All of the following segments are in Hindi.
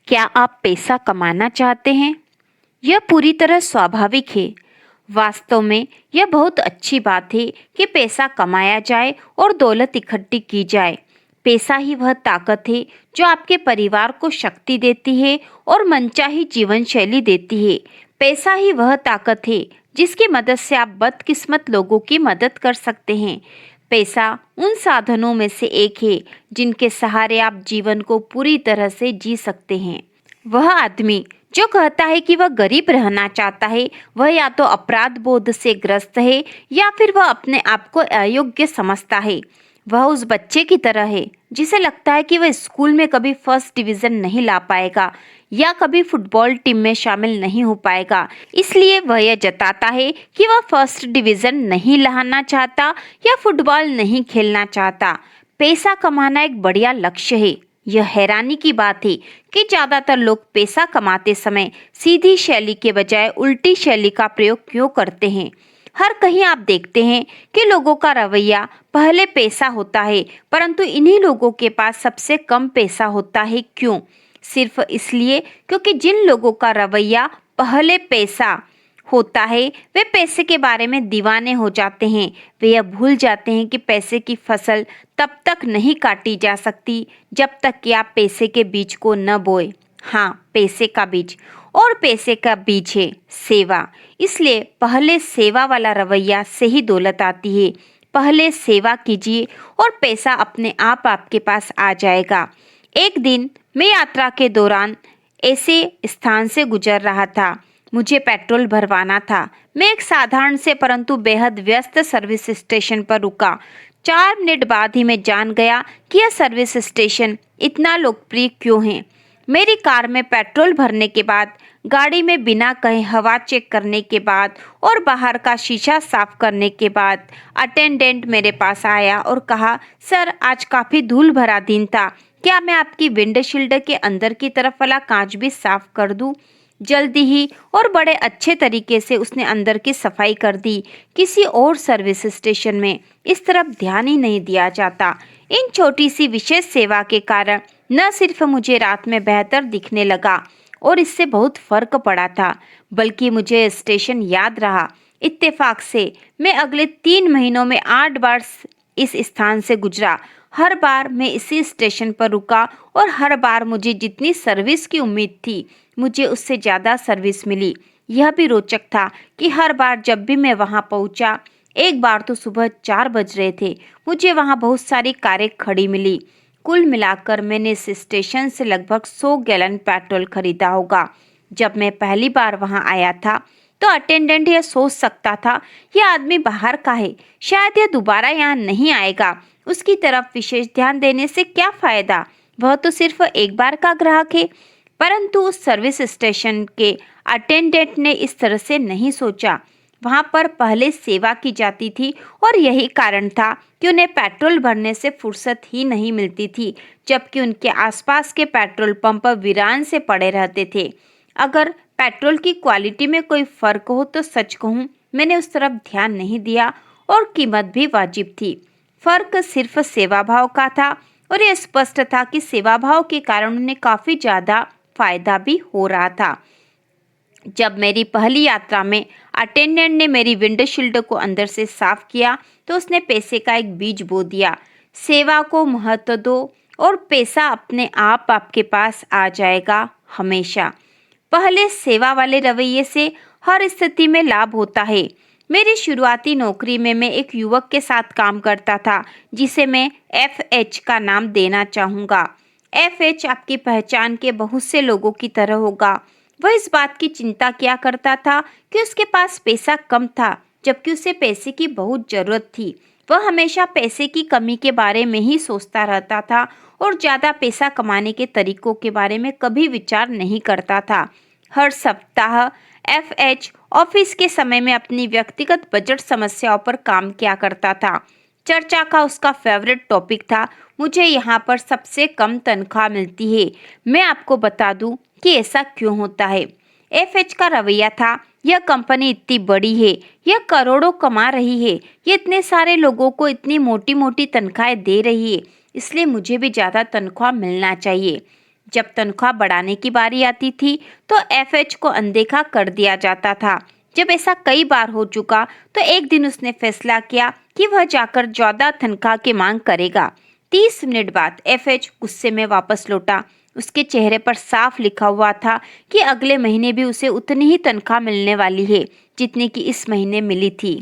क्या आप पैसा कमाना चाहते हैं? यह पूरी तरह स्वाभाविक है। वास्तव में यह बहुत अच्छी बात है कि पैसा कमाया जाए और दौलत इकट्ठी की जाए। पैसा ही वह ताकत है जो आपके परिवार को शक्ति देती है और मनचाही जीवन शैली देती है। पैसा ही वह ताकत है जिसकी मदद से आप बदकिस्मत लोगों की मदद कर सकते हैं। पैसा उन साधनों में से एक है जिनके सहारे आप जीवन को पूरी तरह से जी सकते हैं। वह आदमी जो कहता है कि वह गरीब रहना चाहता है, वह या तो अपराध बोध से ग्रस्त है या फिर वह अपने आप को अयोग्य समझता है। वह उस बच्चे की तरह है जिसे लगता है कि वह स्कूल में कभी फर्स्ट डिवीजन नहीं ला पाएगा या कभी फुटबॉल टीम में शामिल नहीं हो पाएगा, इसलिए वह यह जताता है कि वह फर्स्ट डिवीजन नहीं लाना चाहता या फुटबॉल नहीं खेलना चाहता। पैसा कमाना एक बढ़िया लक्ष्य है। यह हैरानी की बात है कि ज्यादातर लोग पैसा कमाते समय सीधी शैली के बजाय उल्टी शैली का प्रयोग क्यों करते हैं। हर कहीं आप देखते हैं कि लोगों का रवैया पहले पैसा होता है, परंतु इन्हीं लोगों के पास सबसे कम पैसा होता है। क्यों? सिर्फ इसलिए क्योंकि जिन लोगों का रवैया पहले पैसा होता है वे पैसे के बारे में दीवाने हो जाते हैं। वे यह भूल जाते हैं कि पैसे की फसल तब तक नहीं काटी जा सकती जब तक कि आप पैसे के बीज को न बोए। हाँ, पैसे का बीज, और पैसे का बीज है सेवा। इसलिए पहले सेवा वाला रवैया से ही दौलत आती है। पहले सेवा कीजिए और पैसा अपने आप आपके पास आ जाएगा। एक दिन मैं यात्रा के दौरान ऐसे स्थान से गुजर रहा था। मुझे पेट्रोल भरवाना था। मैं एक साधारण से परंतु बेहद व्यस्त सर्विस स्टेशन पर रुका। 4 मिनट बाद ही मैं जान गया कि यह सर्विस स्टेशन इतना लोकप्रिय क्यों है। मेरी कार में पेट्रोल भरने के बाद, गाड़ी में बिना कहे हवा चेक करने के बाद और बाहर का शीशा साफ करने के बाद अटेंडेंट मेरे पास आया और कहा, सर आज काफ़ी धूल भरा दिन था, क्या मैं आपकी विंडशील्ड के अंदर की तरफ वाला कांच भी साफ कर दूं? जल्दी ही और बड़े अच्छे तरीके से उसने अंदर की सफाई कर दी। किसी और सर्विस स्टेशन में इस तरफ ध्यान ही नहीं दिया जाता। इन छोटी सी विशेष सेवा के कारण न सिर्फ मुझे रात में बेहतर दिखने लगा और इससे बहुत फर्क पड़ा था, बल्कि मुझे स्टेशन याद रहा। इत्तेफाक से मैं अगले 3 महीनों में 8 बार इस स्थान से गुजरा। हर बार मैं इसी स्टेशन पर रुका और हर बार मुझे जितनी सर्विस की उम्मीद थी, मुझे उससे ज़्यादा सर्विस मिली। यह भी रोचक था कि हर बार जब भी मैं वहां पहुंचा, एक बार तो सुबह 4 बज रहे थे, मुझे वहां बहुत सारी कारें खड़ी मिली। कुल मिलाकर मैंने इस स्टेशन से लगभग 100 गैलन पेट्रोल खरीदा होगा। जब मैं पहली बार वहां आया था तो अटेंडेंट यह सोच सकता था, यह आदमी बाहर का है, शायद यह दोबारा यहाँ नहीं आएगा। उसकी तरफ विशेष ध्यान देने से क्या फायदा, वह तो सिर्फ एक बार का ग्राहक है। परंतु उस सर्विस स्टेशन के अटेंडेंट ने इस तरह से नहीं सोचा। वहां पर पहले सेवा की जाती थी और यही कारण था कि उन्हें पेट्रोल भरने से फुर्सत ही नहीं मिलती थी, जबकि उनके आसपास के पेट्रोल पंप वीरान से पड़े रहते थे। अगर पेट्रोल की क्वालिटी में कोई फर्क हो तो सच कहूँ मैंने उस तरफ ध्यान नहीं दिया और कीमत भी वाजिब थी। फर्क सिर्फ सेवा भाव का था और यह स्पष्ट था कि सेवा भाव के कारण उन्हें काफ़ी ज़्यादा फायदा भी हो रहा था। जब मेरी पहली यात्रा में अटेंडेंट ने मेरी विंडशील्ड को अंदर से साफ किया तो उसने पैसे का एक बीज बो दिया। सेवा को महत्व दो और पैसा अपने आप आपके पास आ जाएगा हमेशा। पहले सेवा वाले रवैये से हर स्थिति में लाभ होता है। मेरी शुरुआती नौकरी में मैं एक युवक के साथ काम करता था जिसे मैं FH का नाम देना चाहूँगा। FH आपकी पहचान के बहुत से लोगों की तरह होगा। वह इस बात की चिंता किया करता था कि उसके पास पैसा कम था, जबकि उसे पैसे की बहुत ज़रूरत थी। वह हमेशा पैसे की कमी के बारे में ही सोचता रहता था और ज़्यादा पैसा कमाने के तरीकों के बारे में कभी विचार नहीं करता था। हर सप्ताह FH ऑफिस के समय में अपनी व्यक्तिगत बजट समस्याओं पर काम किया करता था। चर्चा का उसका फेवरेट टॉपिक था, मुझे यहाँ पर सबसे कम तनख्वाह मिलती है। मैं आपको बता दूं कि ऐसा क्यों होता है। FH का रवैया था, यह कंपनी इतनी बड़ी है, यह करोड़ों कमा रही है, ये इतने सारे लोगों को इतनी मोटी मोटी तनख्वाहें दे रही है, इसलिए मुझे भी ज़्यादा तनख्वाह मिलना चाहिए। जब तनख्वाह बढ़ाने की बारी आती थी तो एफएच को अनदेखा कर दिया जाता था। जब ऐसा कई बार हो चुका तो एक दिन उसने फैसला किया कि वह जाकर ज्यादा तनख्वाह की मांग करेगा। 30 मिनट बाद एफएच गुस्से में वापस लौटा। उसके चेहरे पर साफ लिखा हुआ था कि अगले महीने भी उसे उतनी ही तनख्वाह मिलने वाली है जितनी की इस महीने मिली थी।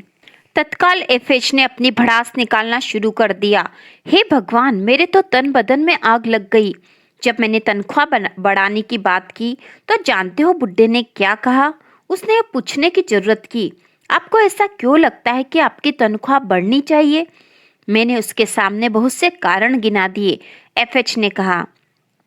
तत्काल एफएच ने अपनी भड़ास निकालना शुरू कर दिया। हे भगवान, मेरे तो तन बदन में आग लग गई। जब मैंने तनख्वाह बढ़ाने की बात की तो जानते हो बुड्ढे ने क्या कहा? उसने यह पूछने की जरूरत की, आपको ऐसा क्यों लगता है कि आपकी तनख्वाह बढ़नी चाहिए? मैंने उसके सामने बहुत से कारण गिना दिए। एफएच ने कहा,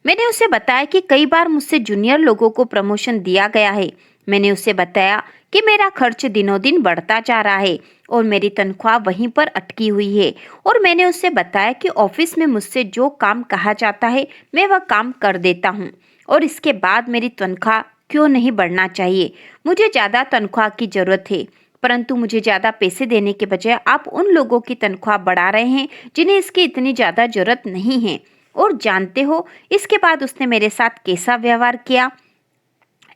मैंने उसे बताया कि कई बार मुझसे जूनियर लोगों को प्रमोशन दिया गया है। मैंने उसे बताया कि मेरा खर्च दिनों दिन बढ़ता जा रहा है और मेरी तनख्वाह वहीं पर अटकी हुई है। और मैंने उसे बताया कि ऑफिस में मुझसे जो काम कहा जाता है मैं वह काम कर देता हूँ और इसके बाद मेरी तनख्वाह क्यों नहीं बढ़ना चाहिए। मुझे ज़्यादा तनख्वाह की ज़रूरत है, परंतु मुझे ज़्यादा पैसे देने के बजाय आप उन लोगों की तनख्वाह बढ़ा रहे हैं जिन्हें इसकी इतनी ज़्यादा ज़रूरत नहीं है। और जानते हो इसके बाद उसने मेरे साथ कैसा व्यवहार किया?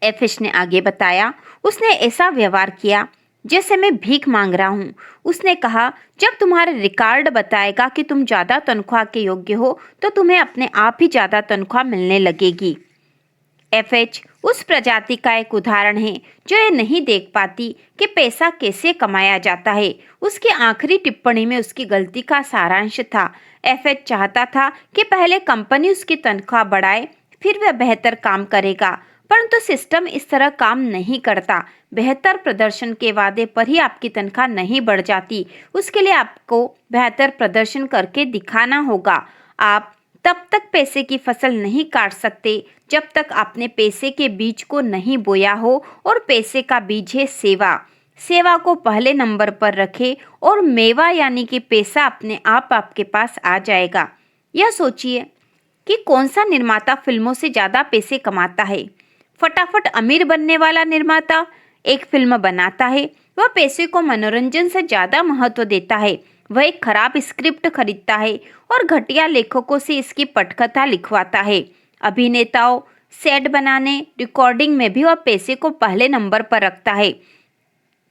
एफिश ने आगे बताया, उसने ऐसा व्यवहार किया जैसे मैं भीख मांग रहा हूँ। उसने कहा, जब तुम्हारा रिकॉर्ड बताएगा कि तुम ज्यादा तनख्वाह के योग्य हो तो तुम्हें अपने आप ही ज्यादा तनख्वाह मिलने लगेगी। एफएच उस प्रजाति का एक उदाहरण है जो ये नहीं देख पाती कि पैसा कैसे कमाया जाता है। उसकी आखिरी टिप्पणी में उसकी गलती का सारांश था। एफएच चाहता था कि पहले कंपनी उसकी तनख्वाह बढ़ाए, फिर वह बेहतर काम करेगा, परंतु सिस्टम इस तरह काम नहीं करता। बेहतर प्रदर्शन के वादे पर ही आपकी तनख्वाह नहीं बढ़ जाती। उसके लिए आपको बेहतर प्रदर्शन करके दिखाना होगा। आप तब तक पैसे की फसल नहीं काट सकते जब तक आपने पैसे के बीज को नहीं बोया हो, और पैसे का बीज है सेवा। सेवा को पहले नंबर पर रखें और मेवा यानी कि पैसा अपने आप आपके पास आ जाएगा। यह सोचिए कि कौन सा निर्माता फिल्मों से ज्यादा पैसे कमाता है? फटाफट अमीर बनने वाला निर्माता एक फिल्म बनाता है, वह पैसे को मनोरंजन से ज्यादा महत्व देता है। वह एक खराब स्क्रिप्ट खरीदता है और घटिया लेखकों से इसकी पटकथा लिखवाता है। अभिनेताओं, सेट बनाने, रिकॉर्डिंग में भी वह पैसे को पहले नंबर पर रखता है।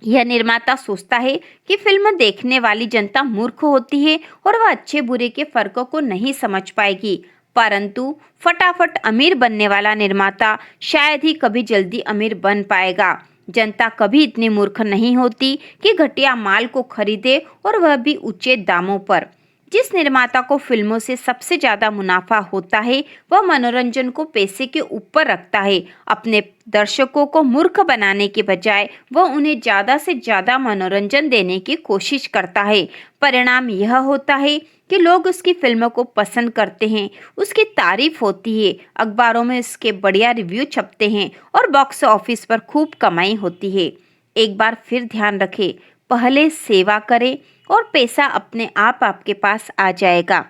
यह निर्माता सोचता है कि फिल्म देखने वाली जनता मूर्ख होती है और वह अच्छे बुरे के फर्कों को नहीं समझ पाएगी, परंतु फटाफट अमीर बनने वाला निर्माता शायद ही कभी जल्दी अमीर बन पाएगा। जनता कभी इतनी मूर्ख नहीं होती कि घटिया माल को खरीदे, और वह भी ऊंचे दामों पर। जिस निर्माता को फिल्मों से सबसे ज्यादा मुनाफा होता है वह मनोरंजन को पैसे के ऊपर रखता है। अपने दर्शकों को मूर्ख बनाने के बजाय वह उन्हें ज्यादा से ज्यादा मनोरंजन देने की कोशिश करता है। परिणाम यह होता है कि लोग उसकी फिल्मों को पसंद करते हैं, उसकी तारीफ होती है, अखबारों में उसके बढ़िया रिव्यू छपते हैं और बॉक्स ऑफिस पर खूब कमाई होती है। एक बार फिर ध्यान रखें, पहले सेवा करें और पैसा अपने आप आपके पास आ जाएगा।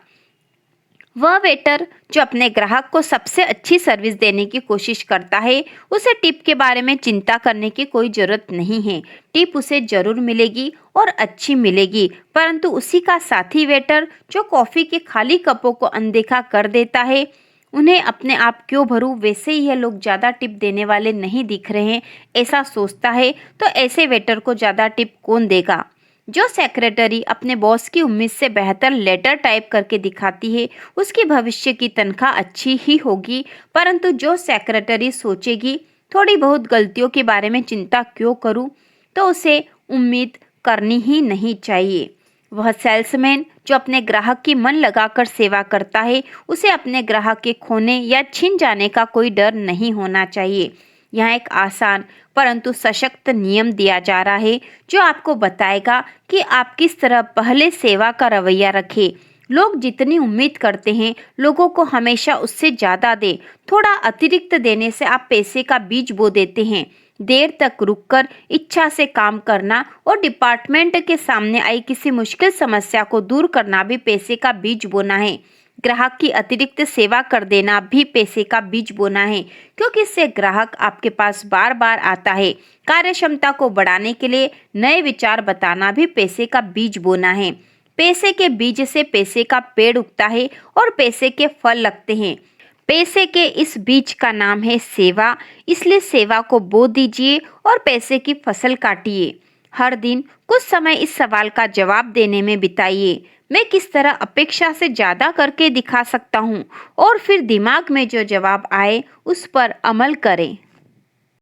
वह वेटर जो अपने ग्राहक को सबसे अच्छी सर्विस देने की कोशिश करता है, उसे टिप के बारे में चिंता करने की कोई जरूरत नहीं है। टिप उसे जरूर मिलेगी और अच्छी मिलेगी, परंतु उसी का साथी वेटर जो कॉफी के खाली कपों को अनदेखा कर देता है, उन्हें अपने आप क्यों भरूं, वैसे ही यह लोग ज्यादा टिप देने वाले नहीं दिख रहे हैं ऐसा सोचता है, तो ऐसे वेटर को ज्यादा टिप कौन देगा? जो सेक्रेटरी अपने बॉस की उम्मीद से बेहतर लेटर टाइप करके दिखाती है, उसकी भविष्य की तनख्वाह अच्छी ही होगी, परंतु जो सेक्रेटरी सोचेगी थोड़ी बहुत गलतियों के बारे में चिंता क्यों करूं, तो उसे उम्मीद करनी ही नहीं चाहिए। वह सेल्समैन जो अपने ग्राहक की मन लगाकर सेवा करता है, उसे अपने ग्राहक के खोने या छिन जाने का कोई डर नहीं होना चाहिए। यहाँ एक आसान परंतु सशक्त नियम दिया जा रहा है जो आपको बताएगा कि आप किस तरह पहले सेवा का रवैया रखें। लोग जितनी उम्मीद करते हैं लोगों को हमेशा उससे ज्यादा दे। थोड़ा अतिरिक्त देने से आप पैसे का बीज बो देते हैं। देर तक रुककर इच्छा से काम करना और डिपार्टमेंट के सामने आई किसी मुश्किल समस्या को दूर करना भी पैसे का बीज बोना है। ग्राहक की अतिरिक्त सेवा कर देना भी पैसे का बीज बोना है, क्योंकि इससे ग्राहक आपके पास बार बार आता है। कार्य क्षमता को बढ़ाने के लिए नए विचार बताना भी पैसे का बीज बोना है। पैसे के बीज से पैसे का पेड़ उगता है और पैसे के फल लगते हैं। पैसे के इस बीज का नाम है सेवा, इसलिए सेवा को बो दीजिए और पैसे की फसल काटिए। हर दिन कुछ समय इस सवाल का जवाब देने में बिताइए, मैं किस तरह अपेक्षा से ज्यादा करके दिखा सकता हूँ, और फिर दिमाग में जो जवाब आए उस पर अमल करें।